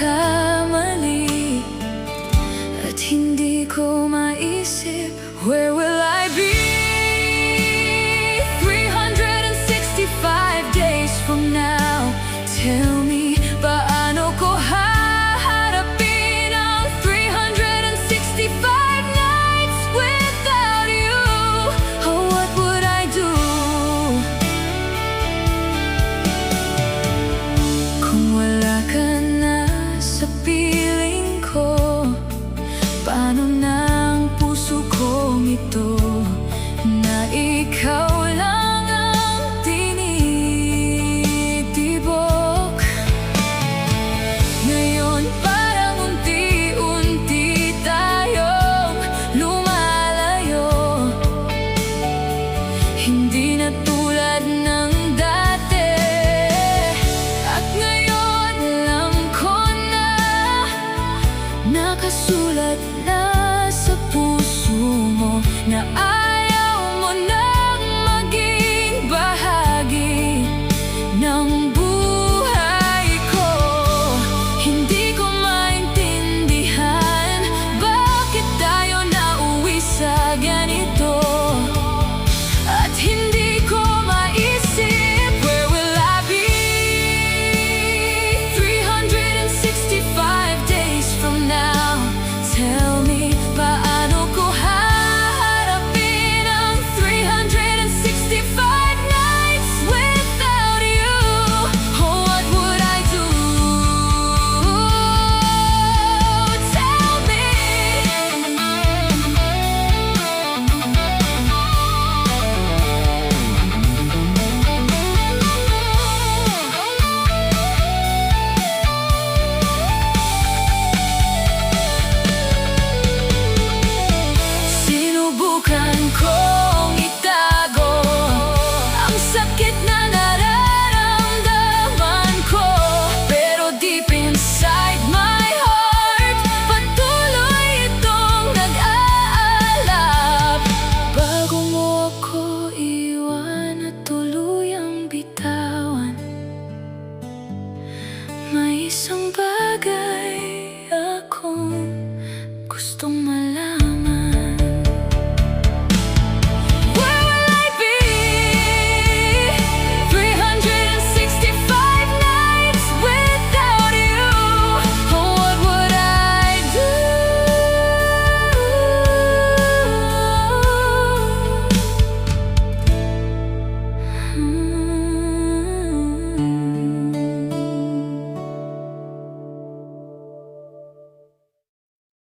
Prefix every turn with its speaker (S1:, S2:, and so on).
S1: nagkakamali at hindi ko maisip, where will I be 365 days from now? Tell me, paano ko haharapin ang 365 nights without you? Oh, what would I do? Kung wala ka na sa piling ko, paano na ang puso kong ito na ikaw lang ang tinitibok? Ngayon parang unti-unti tayong lumalayo, hindi na tulad ng dati. At ngayon alam ko na nakasulat na sa puso mo na ayaw mo nang maging bahagi ng buhay ko. Hindi ko maintindihan bakit tayo nauwi sa ganito, at hindi ko maisip, where will I be 365 days from now? Tell me, paano ko haharapin ang 365 nights without you? Oh, what would I do? Tell me. Sinubukan kong itago ang sakit na nararamdaman ko, pero deep inside my heart patuloy itong nag-aalap. Bago mo ako iwan at tuluyang bitawan, may isang bagay akong gustong